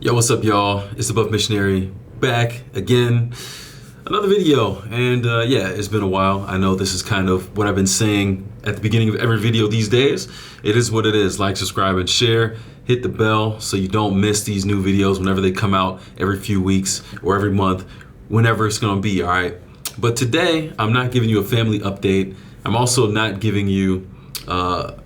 Yo, what's up, y'all? It's the Buff Missionary back again. Another video, and yeah, it's been a while. I know this is kind of what I've been saying at the beginning of every video these days. It is what it is. Like, subscribe, and share. Hit the bell so you don't miss these new videos whenever they come out every few weeks or every month, whenever it's gonna be, all right? But today, I'm not giving you a family update. I'm also not giving you the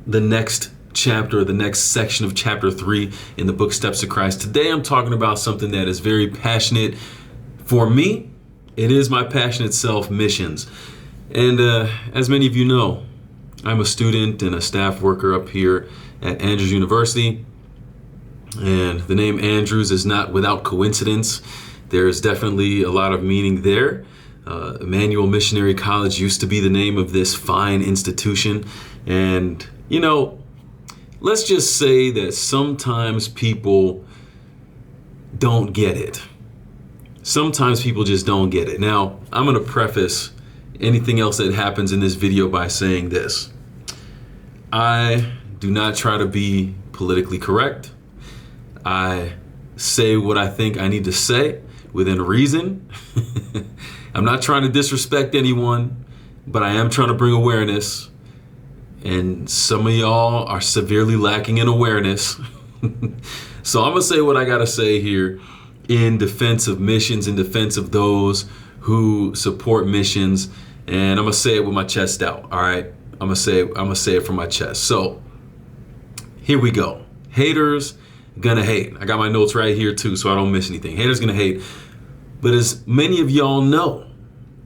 next chapter, the next section of chapter 3 in the book Steps to Christ. Today I'm talking about something that is very passionate for me. It is my passion itself, missions. And as many of you know, I'm a student and a staff worker up here at Andrews University. And the name Andrews is not without coincidence. There's definitely a lot of meaning there. Emmanuel Missionary College used to be the name of this fine institution. And, you know, let's just say that sometimes people don't get it. Sometimes people just don't get it. Now, I'm going to preface anything else that happens in this video by saying this. I do not try to be politically correct. I say what I think I need to say within reason. I'm not trying to disrespect anyone, but I am trying to bring awareness. And some of y'all are severely lacking in awareness. So I'm going to say what I got to say here in defense of missions, in defense of those who support missions. And I'm going to say it with my chest out. All right. I'm going to say it from my chest. So here we go. Haters gonna hate. I got my notes right here too, so I don't miss anything. Haters gonna hate. But as many of y'all know,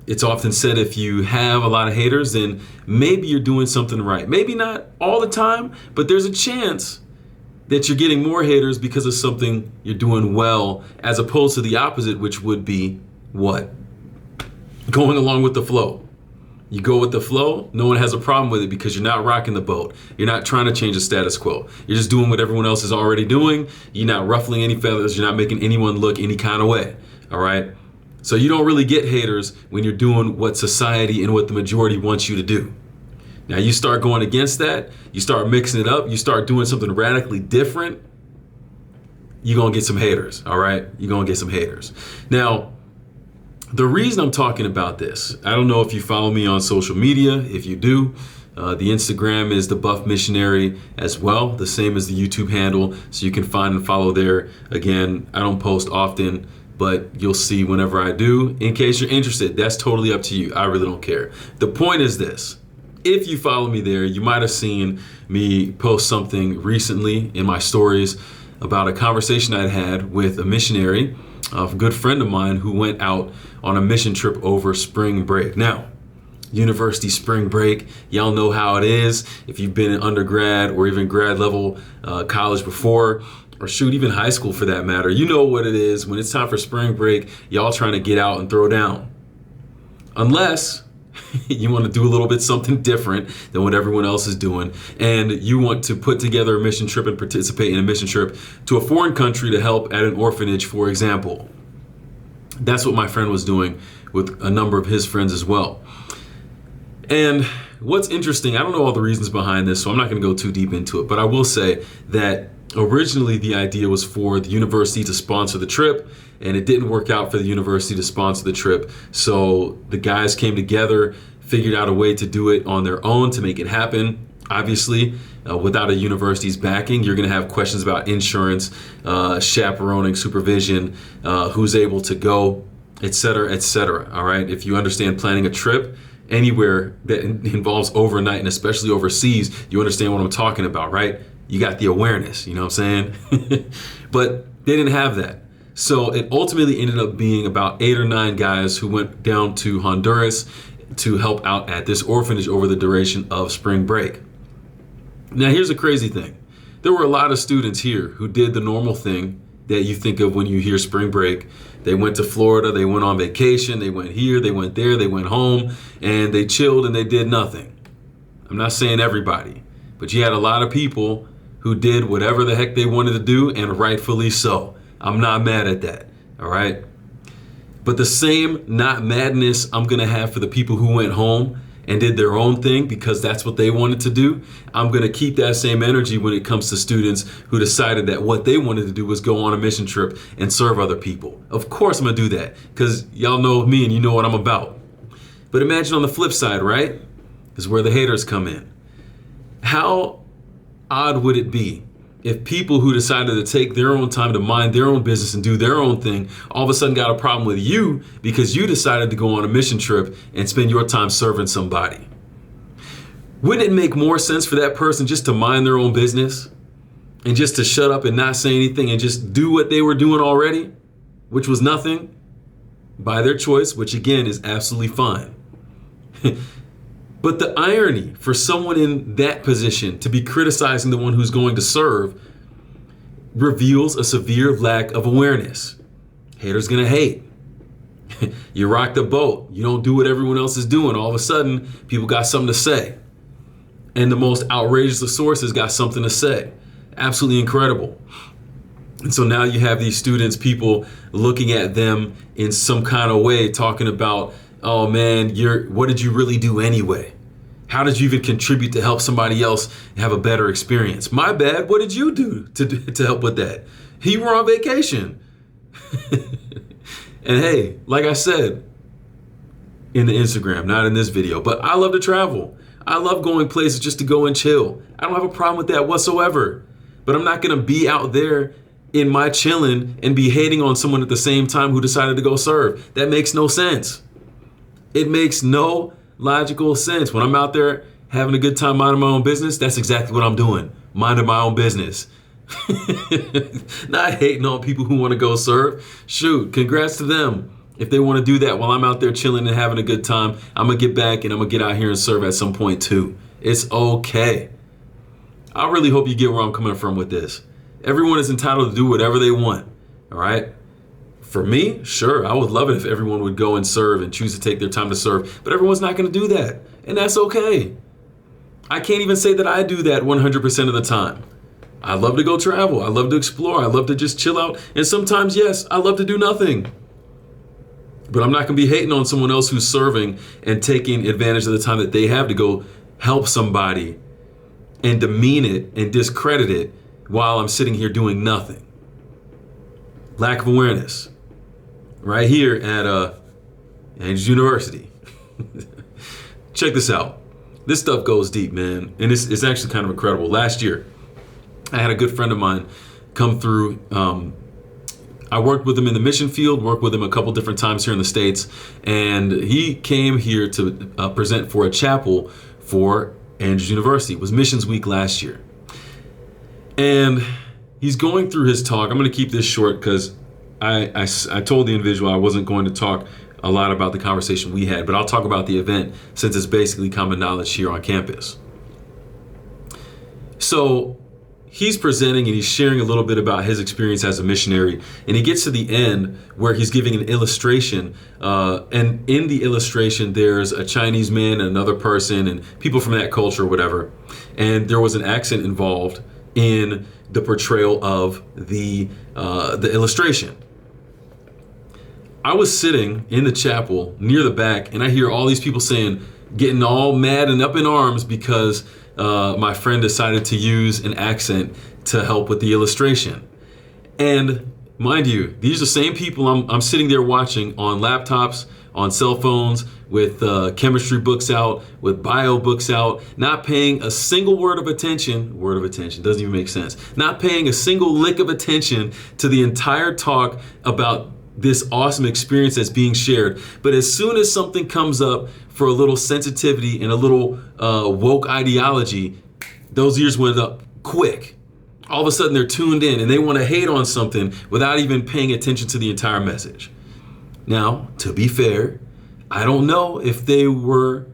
it's often said if you have a lot of haters, then maybe you're doing something right. Maybe not all the time, but there's a chance that you're getting more haters because of something you're doing well, as opposed to the opposite, which would be what? Going along with the flow. You go with the flow, no one has a problem with it because you're not rocking the boat. You're not trying to change the status quo. You're just doing what everyone else is already doing. You're not ruffling any feathers. You're not making anyone look any kind of way. All right? So you don't really get haters when you're doing what society and what the majority wants you to do. Now you start going against that, you start mixing it up, you start doing something radically different, you're gonna get some haters, all right? You're gonna get some haters. Now, the reason I'm talking about this, I don't know if you follow me on social media. If you do, the Instagram is the Buff Missionary as well, the same as the YouTube handle, so you can find and follow there. Again, I don't post often, but you'll see whenever I do. In case you're interested, that's totally up to you. I really don't care. The point is this. If you follow me there, you might have seen me post something recently in my stories about a conversation I'd had with a missionary, a good friend of mine who went out on a mission trip over spring break. Now, university spring break, y'all know how it is. If you've been in undergrad or even grad level college before, or shoot, even high school for that matter, you know what it is. When it's time for spring break, y'all trying to get out and throw down. Unless you want to do a little bit something different than what everyone else is doing, and you want to put together a mission trip and participate in a mission trip to a foreign country to help at an orphanage, for example. That's what my friend was doing with a number of his friends as well. And what's interesting, I don't know all the reasons behind this, so I'm not going to go too deep into it, but I will say that originally the idea was for the university to sponsor the trip, and it didn't work out for the university to sponsor the trip. So the guys came together, figured out a way to do it on their own to make it happen. Obviously, without a university's backing, you're going to have questions about insurance, chaperoning, supervision, who's able to go, et cetera, et cetera. All right. If you understand planning a trip anywhere that involves overnight, and especially overseas, you understand what I'm talking about, right? You got the awareness, you know what I'm saying? But they didn't have that. So it ultimately ended up being about 8 or 9 guys who went down to Honduras to help out at this orphanage over the duration of spring break. Now, here's the crazy thing. There were a lot of students here who did the normal thing that you think of when you hear spring break. They went to Florida, they went on vacation, they went here, they went there, they went home, and they chilled and they did nothing. I'm not saying everybody, but you had a lot of people who did whatever the heck they wanted to do, and rightfully so. I'm not mad at that, all right? But the same not madness I'm gonna have for the people who went home and did their own thing because that's what they wanted to do, I'm going to keep that same energy when it comes to students who decided that what they wanted to do was go on a mission trip and serve other people. Of course I'm going to do that because y'all know me and you know what I'm about. But imagine on the flip side, right? Is where the haters come in. How odd would it be if people who decided to take their own time to mind their own business and do their own thing all of a sudden got a problem with you because you decided to go on a mission trip and spend your time serving somebody? Wouldn't it make more sense for that person just to mind their own business and just to shut up and not say anything and just do what they were doing already, which was nothing, by their choice, which again is absolutely fine? But the irony for someone in that position to be criticizing the one who's going to serve reveals a severe lack of awareness. Haters gonna hate. You rock the boat. You don't do what everyone else is doing. All of a sudden, people got something to say. And the most outrageous of sources got something to say. Absolutely incredible. And so now you have these students, people looking at them in some kind of way, talking about, oh man, what did you really do anyway? How did you even contribute to help somebody else have a better experience? My bad, what did you do to help with that? You were on vacation. And hey, like I said in the Instagram, not in this video, but I love to travel. I love going places just to go and chill. I don't have a problem with that whatsoever. But I'm not gonna be out there in my chilling and be hating on someone at the same time who decided to go serve. That makes no sense. It makes no logical sense. When I'm out there having a good time minding my own business, that's exactly what I'm doing. Minding my own business. Not hating on people who want to go serve. Shoot, congrats to them. If they want to do that while I'm out there chilling and having a good time, I'm going to get back and I'm going to get out here and serve at some point too. It's okay. I really hope you get where I'm coming from with this. Everyone is entitled to do whatever they want. All right? For me, sure, I would love it if everyone would go and serve and choose to take their time to serve, but everyone's not going to do that, and that's okay. I can't even say that I do that 100% of the time. I love to go travel. I love to explore. I love to just chill out, and sometimes, yes, I love to do nothing. But I'm not going to be hating on someone else who's serving and taking advantage of the time that they have to go help somebody and demean it and discredit it while I'm sitting here doing nothing. Lack of awareness. Right here at Andrews University. Check this out. This stuff goes deep, man. And it's actually kind of incredible. Last year, I had a good friend of mine come through. I worked with him in the mission field, worked with him a couple different times here in the States. And he came here to present for a chapel for Andrews University. It was Missions Week last year. And he's going through his talk. I'm going to keep this short because I told the individual I wasn't going to talk a lot about the conversation we had, but I'll talk about the event since it's basically common knowledge here on campus. So he's presenting and he's sharing a little bit about his experience as a missionary, and he gets to the end where he's giving an illustration, and in the illustration there's a Chinese man and another person and people from that culture or whatever, and there was an accent involved in the portrayal of the illustration. I was sitting in the chapel near the back, and I hear all these people getting all mad and up in arms because my friend decided to use an accent to help with the illustration. And mind you, these are the same people I'm sitting there watching on laptops, on cell phones, with chemistry books out, with bio books out, not paying a single word of attention, doesn't even make sense, not paying a single lick of attention to the entire talk about this awesome experience that's being shared. But as soon as something comes up for a little sensitivity and a little woke ideology, those ears went up quick. All of a sudden they're tuned in and they want to hate on something without even paying attention to the entire message. Now, to be fair, I don't know if they were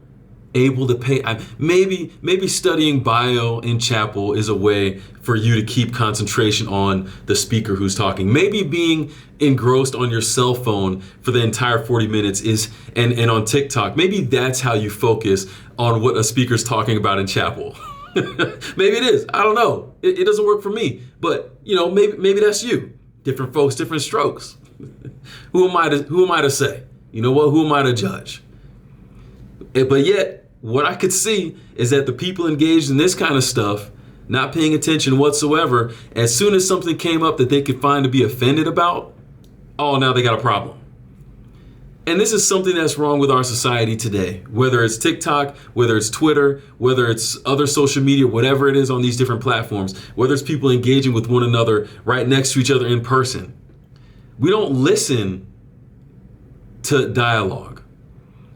able to pay. Maybe studying bio in chapel is a way for you to keep concentration on the speaker who's talking. Maybe being engrossed on your cell phone for the entire 40 minutes and on TikTok, maybe that's how you focus on what a speaker's talking about in chapel. Maybe it is. I don't know. It doesn't work for me. But maybe that's you. Different folks, different strokes. Who am I to say? You know what? Who am I to judge? But yet, what I could see is that the people engaged in this kind of stuff, not paying attention whatsoever, as soon as something came up that they could find to be offended about, oh, now they got a problem. And this is something that's wrong with our society today, whether it's TikTok, whether it's Twitter, whether it's other social media, whatever it is on these different platforms, whether it's people engaging with one another right next to each other in person. We don't listen to dialogue.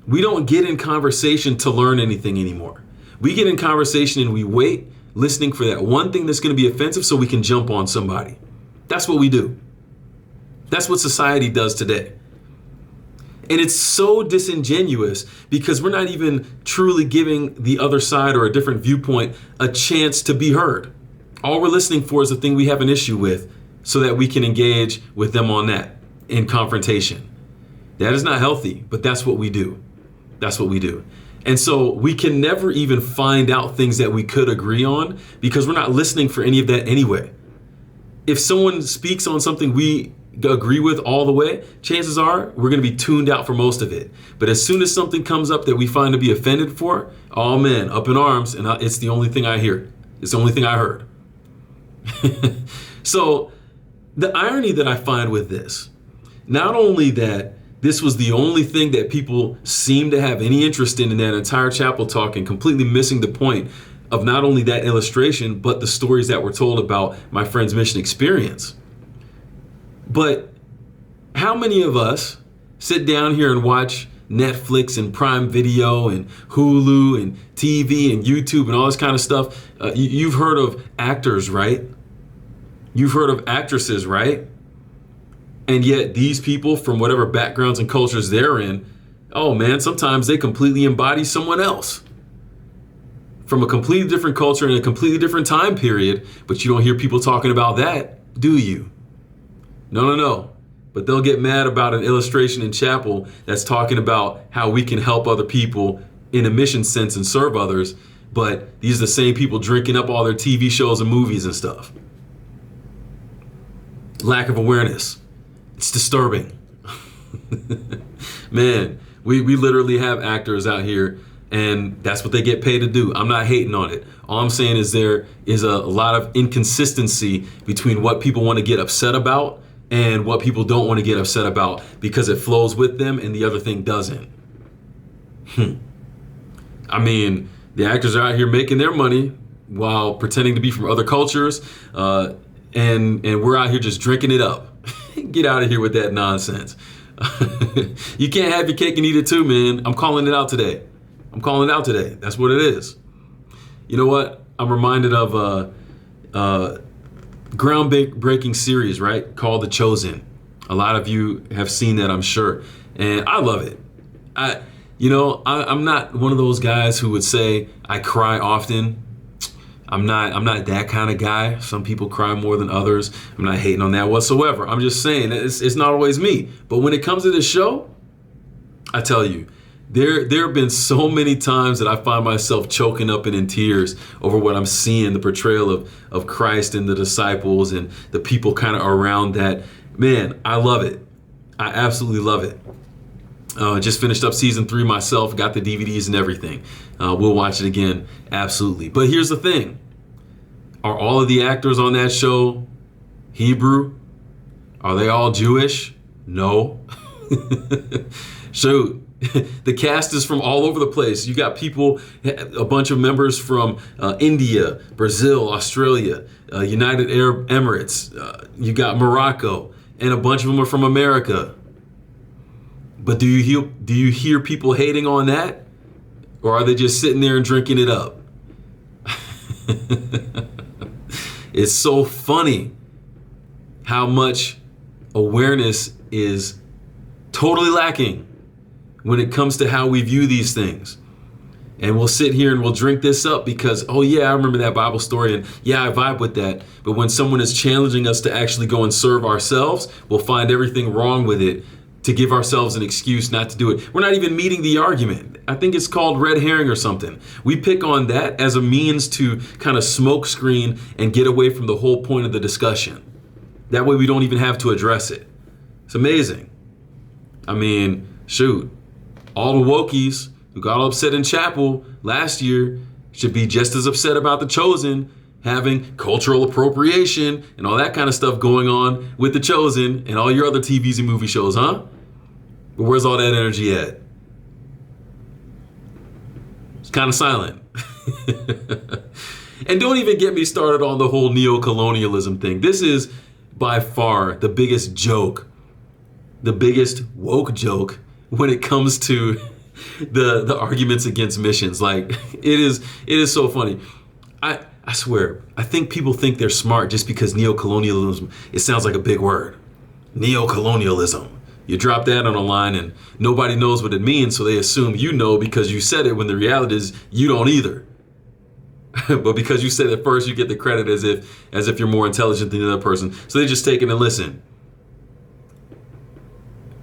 We don't get in conversation to learn anything anymore. We get in conversation and we wait, listening for that one thing that's going to be offensive so we can jump on somebody. That's what we do. That's what society does today. And it's so disingenuous because we're not even truly giving the other side or a different viewpoint a chance to be heard. All we're listening for is the thing we have an issue with so that we can engage with them on that in confrontation. That is not healthy, but that's what we do. That's what we do. And so we can never even find out things that we could agree on because we're not listening for any of that anyway. If someone speaks on something we agree with all the way, chances are we're going to be tuned out for most of it. But as soon as something comes up that we find to be offended for, oh man, up in arms, and it's the only thing I hear. It's the only thing I heard. So the irony that I find with this, not only that this was the only thing that people seem to have any interest in that entire chapel talk, and completely missing the point of not only that illustration, but the stories that were told about my friend's mission experience. But how many of us sit down here and watch Netflix and Prime Video and Hulu and TV and YouTube and all this kind of stuff? You've heard of actors, right? You've heard of actresses, right? And yet these people from whatever backgrounds and cultures they're in, oh man, sometimes they completely embody someone else from a completely different culture and a completely different time period. But you don't hear people talking about that, do you? No. But they'll get mad about an illustration in chapel that's talking about how we can help other people in a mission sense and serve others. But these are the same people drinking up all their TV shows and movies and stuff. Lack of awareness. It's disturbing. Man, we literally have actors out here and that's what they get paid to do. I'm not hating on it. All I'm saying is there is a lot of inconsistency between what people want to get upset about and what people don't want to get upset about because it flows with them and the other thing doesn't. I mean, the actors are out here making their money while pretending to be from other cultures, and we're out here just drinking it up. Get out of here with that nonsense. You can't have your cake and eat it too, man. I'm calling it out today. That's what it is. You know what? I'm reminded of a groundbreaking series, right? Called The Chosen. A lot of you have seen that, I'm sure. And I love it. I'm not one of those guys who would say I cry often. I'm not that kind of guy. Some people cry more than others. I'm not hating on that whatsoever. I'm just saying it's not always me. But when it comes to this show, I tell you, there have been so many times that I find myself choking up and in tears over what I'm seeing, the portrayal of Christ and the disciples and the people kind of around that. Man, I love it. I absolutely love it. Just finished up season 3 myself, got the DVDs and everything. We'll watch it again, absolutely. But here's the thing. Are all of the actors on that show Hebrew? Are they all Jewish? No. Shoot. The cast is from all over the place. You got people, a bunch of members from India, Brazil, Australia, United Arab Emirates. You got Morocco, and a bunch of them are from America. But do you hear people hating on that? Or are they just sitting there and drinking it up? It's so funny how much awareness is totally lacking when it comes to how we view these things. And we'll sit here and we'll drink this up because, oh yeah, I remember that Bible story and yeah, I vibe with that. But when someone is challenging us to actually go and serve ourselves, we'll find everything wrong with it to give ourselves an excuse not to do it. We're not even meeting the argument. I think it's called red herring or something. We pick on that as a means to kind of smoke screen and get away from the whole point of the discussion. That way we don't even have to address it. It's amazing. I mean, shoot, all the wokies who got all upset in chapel last year should be just as upset about The Chosen having cultural appropriation and all that kind of stuff going on with The Chosen and all your other TVs and movie shows, huh? But where's all that energy at? It's kind of silent. And don't even get me started on the whole neo-colonialism thing. This is by far the biggest joke, the biggest woke joke when it comes to the arguments against missions. Like, it is so funny. I swear, I think people think they're smart just because neo-colonialism, it sounds like a big word. Neo-colonialism. You drop that on a line and nobody knows what it means, so they assume you know because you said it, when the reality is you don't either. But because you said it first, you get the credit as if you're more intelligent than the other person. So they just take it and listen.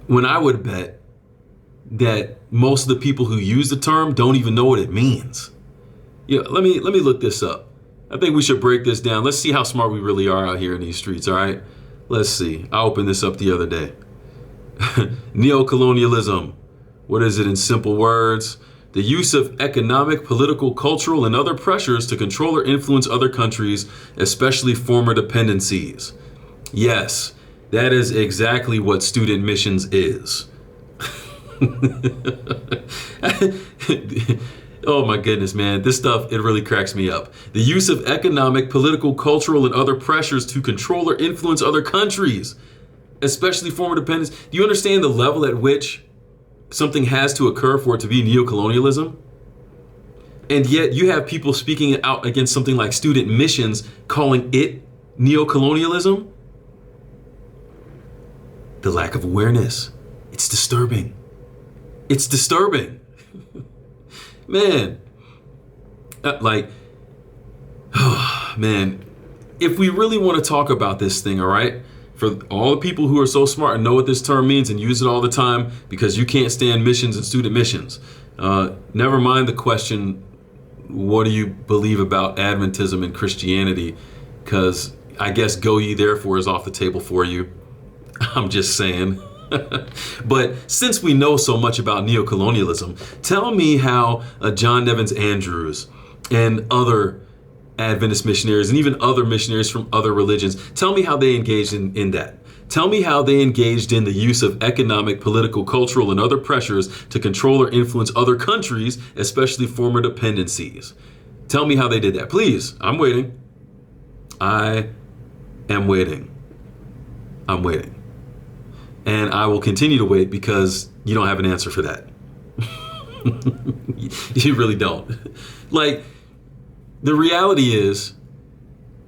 When I would bet that most of the people who use the term don't even know what it means. Yeah, let me look this up. I think we should break this down. Let's see how smart we really are out here in these streets, all right? Let's see. I opened this up the other day. Neo-colonialism. What is it in simple words? The use of economic, political, cultural, and other pressures to control or influence other countries, especially former dependencies. Yes, that is exactly what student missions is. Oh my goodness, man. This stuff, it really cracks me up. The use of economic, political, cultural, and other pressures to control or influence other countries, especially former dependents. Do you understand the level at which something has to occur for it to be neo-colonialism? And yet you have people speaking out against something like student missions, calling it neo-colonialism? The lack of awareness. It's disturbing. It's disturbing. Man. Man, if we really want to talk about this thing, all right? For all the people who are so smart and know what this term means and use it all the time because you can't stand missions and student missions. Never mind the question, what do you believe about Adventism and Christianity? Because I guess go ye therefore is off the table for you. I'm just saying. But since we know so much about neo-colonialism, tell me how John Nevins Andrews and other Adventist missionaries and even other missionaries from other religions, tell me how they engaged in that. Tell me how they engaged in the use of economic, political, cultural, and other pressures to control or influence other countries, especially former dependencies. Tell me how they did that. Please, I'm waiting. I am waiting. I'm waiting. And I will continue to wait because you don't have an answer for that. You really don't. Like, the reality is,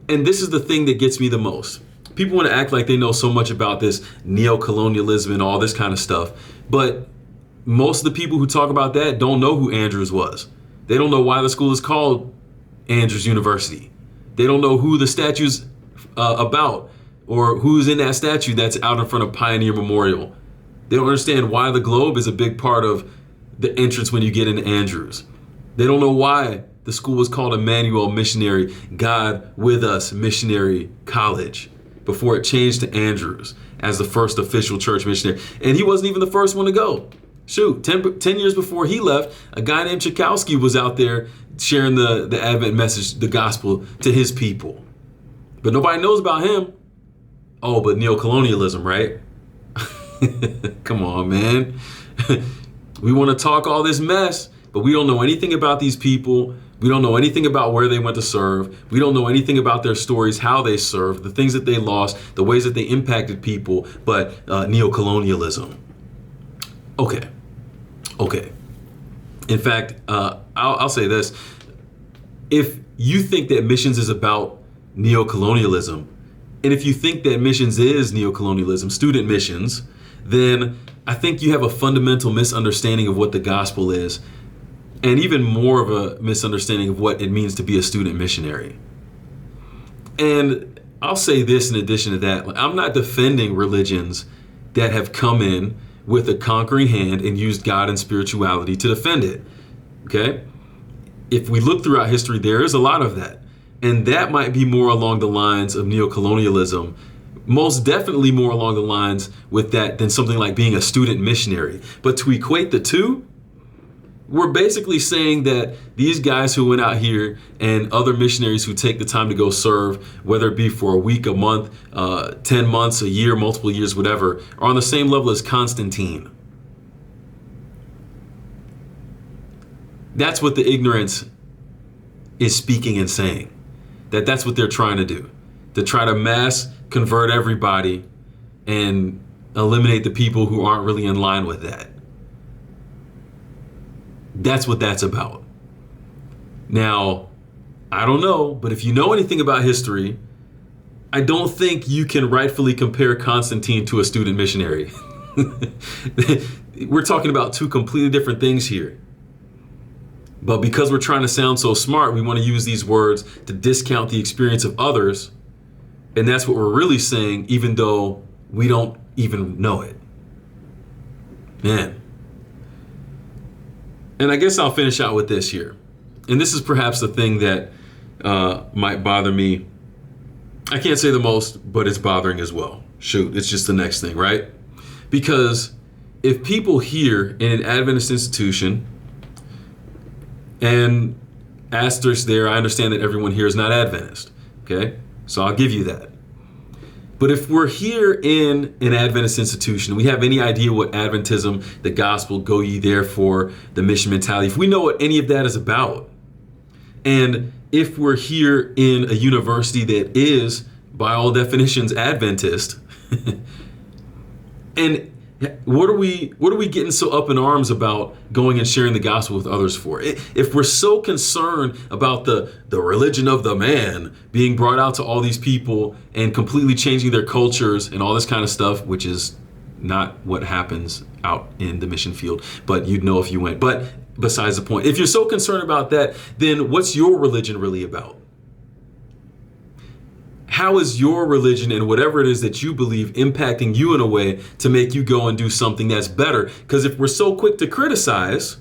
and this is the thing that gets me the most. People want to act like they know so much about this neo-colonialism and all this kind of stuff. But most of the people who talk about that don't know who Andrews was. They don't know why the school is called Andrews University. They don't know who the statue's about or who's in that statue that's out in front of Pioneer Memorial. They don't understand why the globe is a big part of the entrance when you get into Andrews. They don't know why the school was called Emmanuel Missionary, God with Us Missionary College, before it changed to Andrews as the first official church missionary. And he wasn't even the first one to go. Shoot, 10 years before he left, a guy named Tchaikovsky was out there sharing the Advent message, the gospel, to his people. But nobody knows about him. Oh, but neo-colonialism, right? Come on, man. We want to talk all this mess, but we don't know anything about these people. We don't know anything about where they went to serve. We don't know anything about their stories, how they served, the things that they lost, the ways that they impacted people, but neo-colonialism. Okay. In fact, I'll say this. If you think that missions is about neo-colonialism, and if you think that missions is neo-colonialism, student missions, then I think you have a fundamental misunderstanding of what the gospel is, and even more of a misunderstanding of what it means to be a student missionary. And I'll say this in addition to that. I'm not defending religions that have come in with a conquering hand and used God and spirituality to defend it. Okay? If we look throughout history, there is a lot of that. And that might be more along the lines of neo-colonialism, most definitely more along the lines with that than something like being a student missionary. But to equate the two, we're basically saying that these guys who went out here and other missionaries who take the time to go serve, whether it be for a week, a month, 10 months, a year, multiple years, whatever, are on the same level as Constantine. That's what the ignorance is speaking and saying. That's what they're trying to do. To try to mass convert everybody and eliminate the people who aren't really in line with that. That's what that's about. Now, I don't know, but if you know anything about history, I don't think you can rightfully compare Constantine to a student missionary. We're talking about two completely different things here. But because we're trying to sound so smart, we want to use these words to discount the experience of others. And that's what we're really saying, even though we don't even know it. Man. And I guess I'll finish out with this here. And this is perhaps the thing that might bother me. I can't say the most, but it's bothering as well. Shoot, it's just the next thing, right? Because if people here in an Adventist institution, and asterisk there, I understand that everyone here is not Adventist, okay? So I'll give you that. But if we're here in an Adventist institution, we have any idea what Adventism, the gospel, go ye therefore, the mission mentality, if we know what any of that is about, and if we're here in a university that is, by all definitions, Adventist, and what are we getting so up in arms about going and sharing the gospel with others for? If we're so concerned about the religion of the man being brought out to all these people and completely changing their cultures and all this kind of stuff, which is not what happens out in the mission field, but you'd know if you went. But besides the point, if you're so concerned about that, then what's your religion really about? How is your religion and whatever it is that you believe impacting you in a way to make you go and do something that's better? Because if we're so quick to criticize,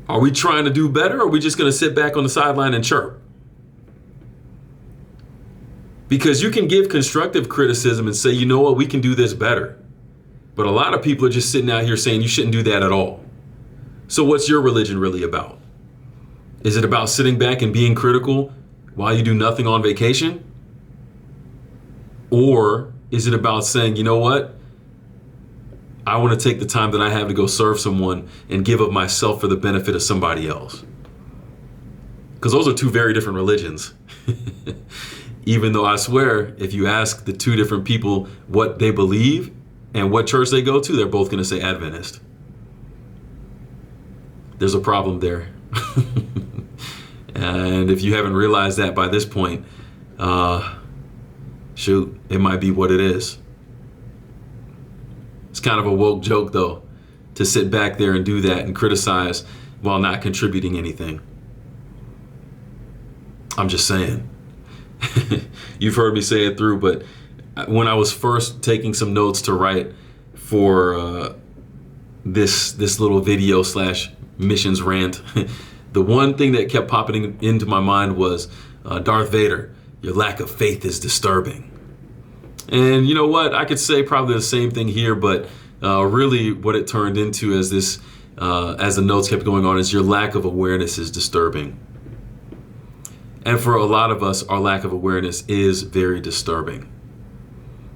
are we trying to do better, or are we just going to sit back on the sideline and chirp? Because you can give constructive criticism and say, you know what, we can do this better. But a lot of people are just sitting out here saying you shouldn't do that at all. So what's your religion really about? Is it about sitting back and being critical while you do nothing on vacation? Or is it about saying, you know what? I want to take the time that I have to go serve someone and give of myself for the benefit of somebody else. Because those are two very different religions. Even though I swear, if you ask the two different people what they believe and what church they go to, they're both going to say Adventist. There's a problem there. And if you haven't realized that by this point, shoot, it might be what it is. It's kind of a woke joke, though, to sit back there and do that and criticize while not contributing anything. I'm just saying. You've heard me say it through, but when I was first taking some notes to write for this little video / missions rant, the one thing that kept popping into my mind was, Darth Vader, your lack of faith is disturbing. And you know what? I could say probably the same thing here, but really what it turned into as the notes kept going on is your lack of awareness is disturbing. And for a lot of us, our lack of awareness is very disturbing.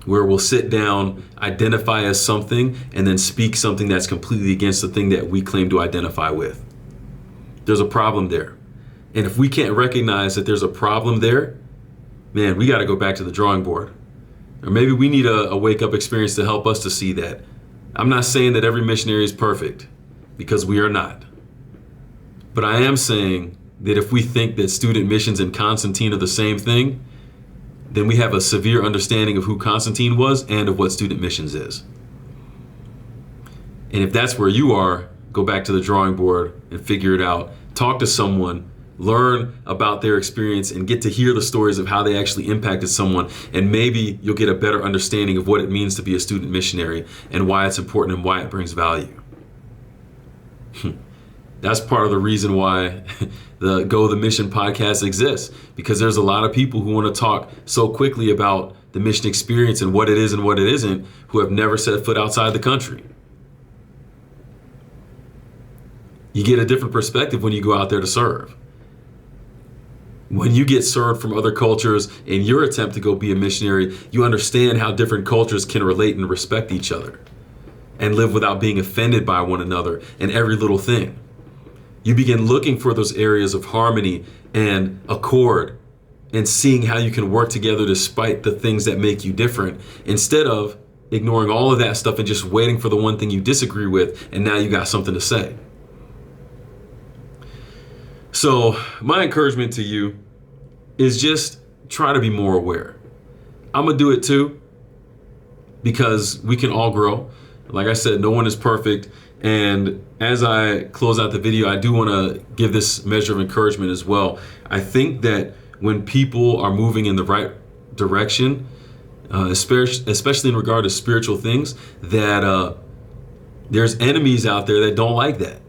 Where we'll sit down, identify as something, and then speak something that's completely against the thing that we claim to identify with. There's a problem there. And if we can't recognize that there's a problem there, man, we got to go back to the drawing board. Or maybe we need a wake-up experience to help us to see that. I'm not saying that every missionary is perfect, because we are not. But I am saying that if we think that student missions and Constantine are the same thing, then we have a severe understanding of who Constantine was and of what student missions is. And if that's where you are, go back to the drawing board and figure it out. Talk to someone, learn about their experience, and get to hear the stories of how they actually impacted someone. And maybe you'll get a better understanding of what it means to be a student missionary and why it's important and why it brings value. That's part of the reason why the Go the Mission podcast exists, because there's a lot of people who want to talk so quickly about the mission experience and what it is and what it isn't, who have never set foot outside the country. You get a different perspective when you go out there to serve. When you get served from other cultures in your attempt to go be a missionary, you understand how different cultures can relate and respect each other and live without being offended by one another in every little thing. You begin looking for those areas of harmony and accord and seeing how you can work together despite the things that make you different, instead of ignoring all of that stuff and just waiting for the one thing you disagree with, and now you got something to say. So my encouragement to you is just try to be more aware. I'm gonna do it too, because we can all grow. Like I said, no one is perfect. And as I close out the video, I do want to give this measure of encouragement as well. I think that when people are moving in the right direction, especially in regard to spiritual things, that there's enemies out there that don't like that.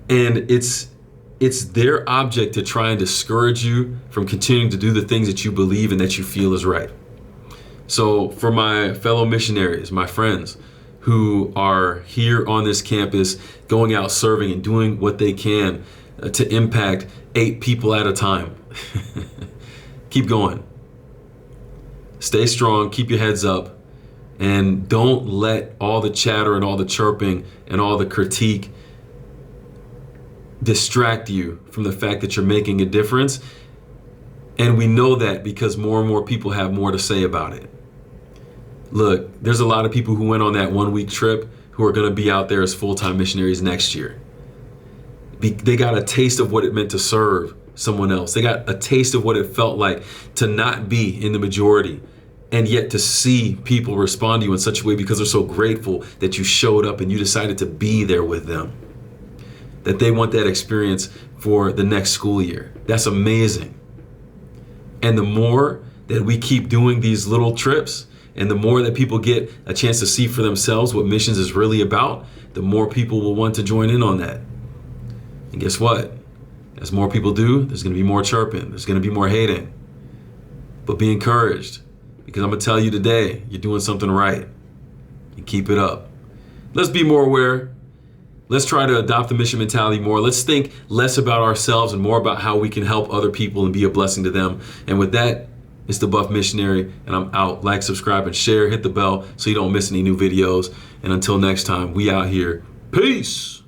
And it's their object to try and discourage you from continuing to do the things that you believe and that you feel is right. So for my fellow missionaries, my friends who are here on this campus, going out serving and doing what they can to impact 8 people at a time, keep going. Stay strong, keep your heads up, and don't let all the chatter and all the chirping and all the critique distract you from the fact that you're making a difference. And we know that because more and more people have more to say about it. Look, there's a lot of people who went on that 1-week trip who are going to be out there as full-time missionaries next year. They got a taste of what it meant to serve someone else. They got a taste of what it felt like to not be in the majority, and yet to see people respond to you in such a way because they're so grateful that you showed up and you decided to be there with them. That they want that experience for the next school year. That's amazing. And the more that we keep doing these little trips, and the more that people get a chance to see for themselves what missions is really about, the more people will want to join in on that. And guess what? As more people do, there's going to be more chirping. There's going to be more hating. But be encouraged, because I'm going to tell you today, you're doing something right. And keep it up. Let's be more aware. Let's try to adopt the mission mentality more. Let's think less about ourselves and more about how we can help other people and be a blessing to them. And with that, it's the Buff Missionary, and I'm out. Like, subscribe, and share. Hit the bell so you don't miss any new videos. And until next time, we out here. Peace.